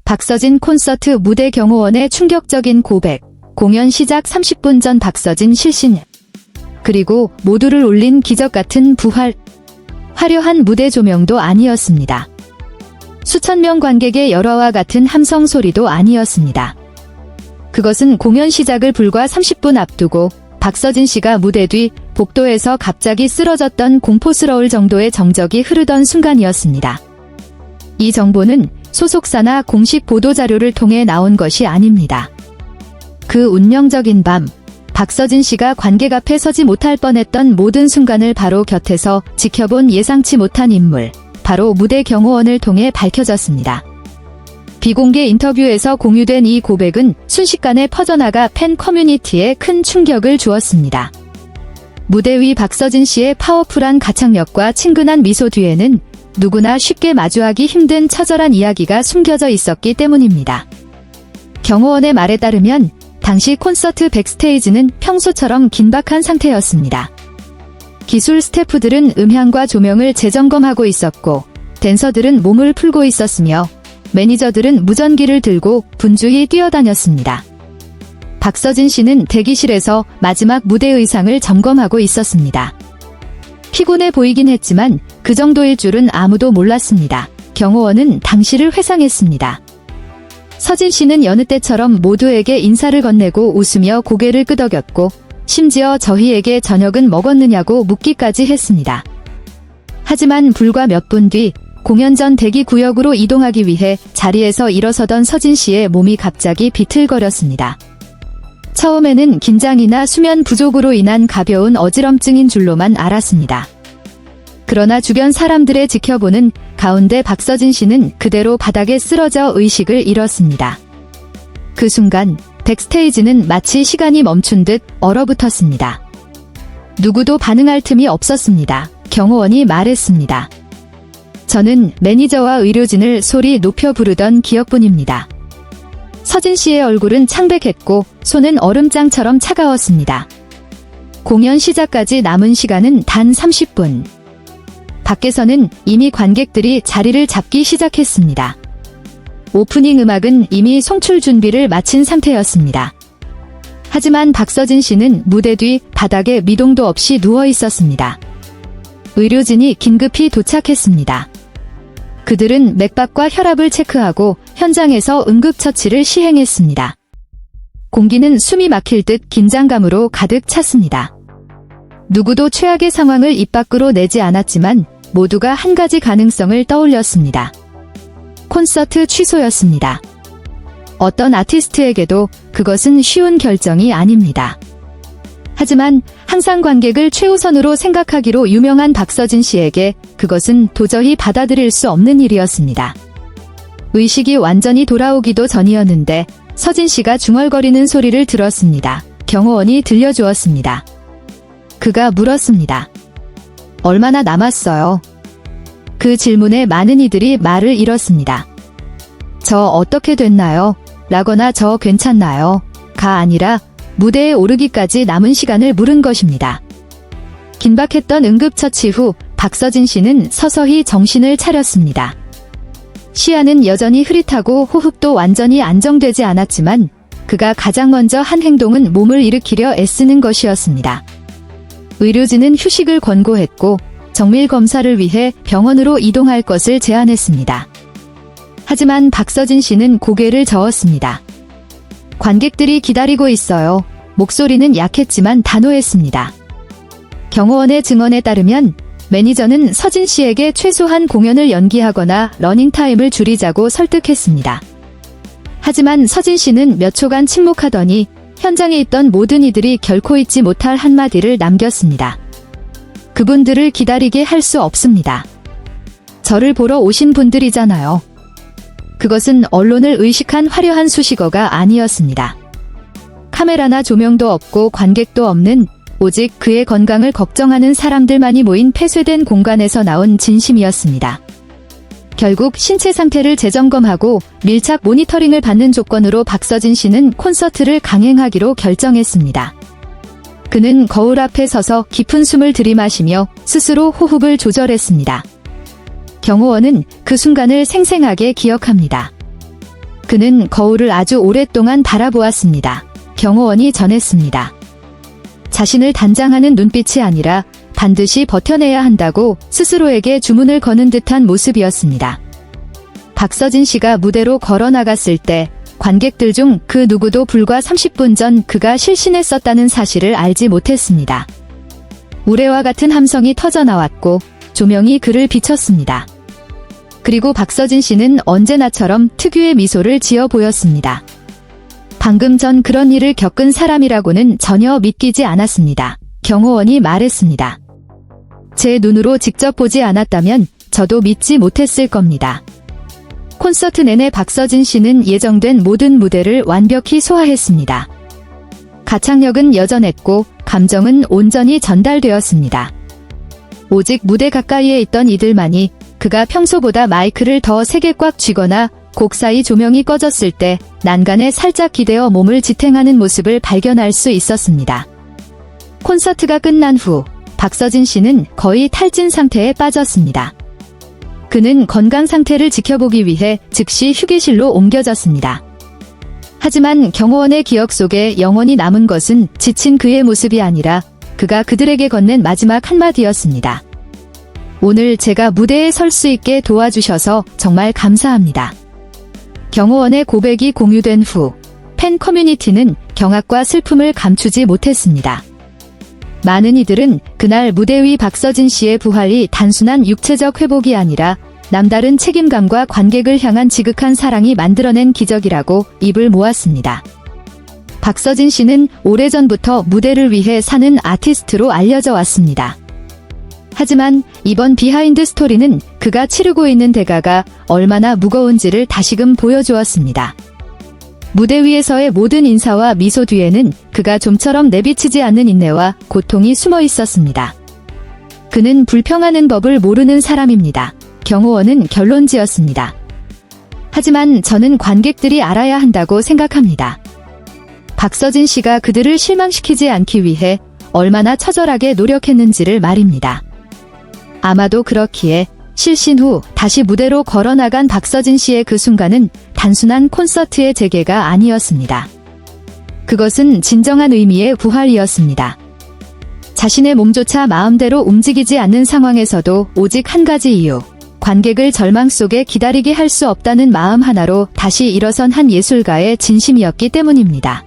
박서진 콘서트 무대 경호원의 충격적인 고백. 공연 시작 30분 전 박서진 실신. 그리고 모두를 울린 기적 같은 부활. 화려한 무대 조명도 아니었습니다. 수천 명 관객의 열화와 같은 함성 소리도 아니었습니다. 그것은 공연 시작을 불과 30분 앞두고 박서진 씨가 무대 뒤 복도에서 갑자기 쓰러졌던 공포스러울 정도의 정적이 흐르던 순간이었습니다. 이 정보는 소속사나 공식 보도자료를 통해 나온 것이 아닙니다. 그 운명적인 밤, 박서진 씨가 관객 앞에 서지 못할 뻔했던 모든 순간을 바로 곁에서 지켜본 예상치 못한 인물, 바로 무대 경호원을 통해 밝혀졌습니다. 비공개 인터뷰에서 공유된 이 고백은 순식간에 퍼져나가 팬 커뮤니티에 큰 충격을 주었습니다. 무대 위 박서진 씨의 파워풀한 가창력과 친근한 미소 뒤에는 누구나 쉽게 마주하기 힘든 처절한 이야기가 숨겨져 있었기 때문입니다. 경호원의 말에 따르면 당시 콘서트 백스테이지는 평소처럼 긴박한 상태였습니다. 기술 스태프들은 음향과 조명을 재점검하고 있었고, 댄서들은 몸을 풀고 있었으며, 매니저들은 무전기를 들고 분주히 뛰어다녔습니다. 박서진 씨는 대기실에서 마지막 무대 의상을 점검하고 있었습니다. 피곤해 보이긴 했지만 그 정도일 줄은 아무도 몰랐습니다. 경호원은 당시를 회상했습니다. 서진 씨는 여느 때처럼 모두에게 인사를 건네고 웃으며 고개를 끄덕였고, 심지어 저희에게 저녁은 먹었느냐고 묻기까지 했습니다. 하지만 불과 몇 분 뒤 공연 전 대기 구역으로 이동하기 위해 자리에서 일어서던 서진 씨의 몸이 갑자기 비틀거렸습니다. 처음에는 긴장이나 수면 부족으로 인한 가벼운 어지럼증인 줄로만 알았습니다. 그러나 주변 사람들의 지켜보는 가운데 박서진 씨는 그대로 바닥에 쓰러져 의식을 잃었습니다. 그 순간 백스테이지는 마치 시간이 멈춘 듯 얼어붙었습니다. 누구도 반응할 틈이 없었습니다. 경호원이 말했습니다. 저는 매니저와 의료진을 소리 높여 부르던 기억뿐입니다. 서진 씨의 얼굴은 창백했고 손은 얼음장처럼 차가웠습니다. 공연 시작까지 남은 시간은 단 30분. 밖에서는 이미 관객들이 자리를 잡기 시작했습니다. 오프닝 음악은 이미 송출 준비를 마친 상태였습니다. 하지만 박서진 씨는 무대 뒤 바닥에 미동도 없이 누워 있었습니다. 의료진이 긴급히 도착했습니다. 그들은 맥박과 혈압을 체크하고 현장에서 응급처치를 시행했습니다. 공기는 숨이 막힐 듯 긴장감으로 가득 찼습니다. 누구도 최악의 상황을 입 밖으로 내지 않았지만 모두가 한 가지 가능성을 떠올렸습니다. 콘서트 취소였습니다. 어떤 아티스트에게도 그것은 쉬운 결정이 아닙니다. 하지만 항상 관객을 최우선으로 생각하기로 유명한 박서진 씨에게 그것은 도저히 받아들일 수 없는 일이었습니다. 의식이 완전히 돌아오기도 전이었는데 서진 씨가 중얼거리는 소리를 들었습니다. 경호원이 들려주었습니다. 그가 물었습니다. 얼마나 남았어요? 그 질문에 많은 이들이 말을 잃었습니다. 저 어떻게 됐나요? 라거나 저 괜찮나요? 가 아니라 무대에 오르기까지 남은 시간을 물은 것입니다. 긴박했던 응급처치 후 박서진 씨는 서서히 정신을 차렸습니다. 시야는 여전히 흐릿하고 호흡도 완전히 안정되지 않았지만 그가 가장 먼저 한 행동은 몸을 일으키려 애쓰는 것이었습니다. 의료진은 휴식을 권고했고 정밀 검사를 위해 병원으로 이동할 것을 제안했습니다. 하지만 박서진 씨는 고개를 저었습니다. 관객들이 기다리고 있어요. 목소리는 약했지만 단호했습니다. 경호원의 증언에 따르면 매니저는 서진 씨에게 최소한 공연을 연기하거나 러닝타임을 줄이자고 설득했습니다. 하지만 서진 씨는 몇 초간 침묵하더니 현장에 있던 모든 이들이 결코 잊지 못할 한마디를 남겼습니다. 그분들을 기다리게 할 수 없습니다. 저를 보러 오신 분들이잖아요. 그것은 언론을 의식한 화려한 수식어가 아니었습니다. 카메라나 조명도 없고 관객도 없는 오직 그의 건강을 걱정하는 사람들만이 모인 폐쇄된 공간에서 나온 진심이었습니다. 결국 신체 상태를 재점검하고 밀착 모니터링을 받는 조건으로 박서진 씨는 콘서트를 강행하기로 결정했습니다. 그는 거울 앞에 서서 깊은 숨을 들이마시며 스스로 호흡을 조절했습니다. 경호원은 그 순간을 생생하게 기억합니다. 그는 거울을 아주 오랫동안 바라보았습니다. 경호원이 전했습니다. 자신을 단장하는 눈빛이 아니라 반드시 버텨내야 한다고 스스로에게 주문을 거는 듯한 모습이었습니다. 박서진 씨가 무대로 걸어 나갔을 때 관객들 중 그 누구도 불과 30분 전 그가 실신했었다는 사실을 알지 못했습니다. 우레와 같은 함성이 터져나왔고 조명이 그를 비췄습니다. 그리고 박서진 씨는 언제나처럼 특유의 미소를 지어 보였습니다. 방금 전 그런 일을 겪은 사람이라고는 전혀 믿기지 않았습니다. 경호원이 말했습니다. 제 눈으로 직접 보지 않았다면 저도 믿지 못했을 겁니다. 콘서트 내내 박서진 씨는 예정된 모든 무대를 완벽히 소화했습니다. 가창력은 여전했고 감정은 온전히 전달되었습니다. 오직 무대 가까이에 있던 이들만이 그가 평소보다 마이크를 더 세게 꽉 쥐거나 곡 사이 조명이 꺼졌을 때 난간에 살짝 기대어 몸을 지탱하는 모습을 발견할 수 있었습니다. 콘서트가 끝난 후 박서진 씨는 거의 탈진 상태에 빠졌습니다. 그는 건강 상태를 지켜보기 위해 즉시 휴게실로 옮겨졌습니다. 하지만 경호원의 기억 속에 영원히 남은 것은 지친 그의 모습이 아니라 그가 그들에게 건넨 마지막 한마디였습니다. 오늘 제가 무대에 설 수 있게 도와주셔서 정말 감사합니다. 경호원의 고백이 공유된 후 팬 커뮤니티는 경악과 슬픔을 감추지 못했습니다. 많은 이들은 그날 무대 위 박서진 씨의 부활이 단순한 육체적 회복이 아니라 남다른 책임감과 관객을 향한 지극한 사랑이 만들어낸 기적이라고 입을 모았습니다. 박서진 씨는 오래전부터 무대를 위해 사는 아티스트로 알려져 왔습니다. 하지만 이번 비하인드 스토리는 그가 치르고 있는 대가가 얼마나 무거운지를 다시금 보여주었습니다. 무대 위에서의 모든 인사와 미소 뒤에는 그가 좀처럼 내비치지 않는 인내와 고통이 숨어 있었습니다. 그는 불평하는 법을 모르는 사람입니다. 경호원은 결론 지었습니다. 하지만 저는 관객들이 알아야 한다고 생각합니다. 박서진 씨가 그들을 실망시키지 않기 위해 얼마나 처절하게 노력했는지를 말입니다. 아마도 그렇기에 실신 후 다시 무대로 걸어나간 박서진 씨의 그 순간은 단순한 콘서트의 재개가 아니었습니다. 그것은 진정한 의미의 부활이었습니다. 자신의 몸조차 마음대로 움직이지 않는 상황에서도 오직 한 가지 이유, 관객을 절망 속에 기다리게 할 수 없다는 마음 하나로 다시 일어선 한 예술가의 진심이었기 때문입니다.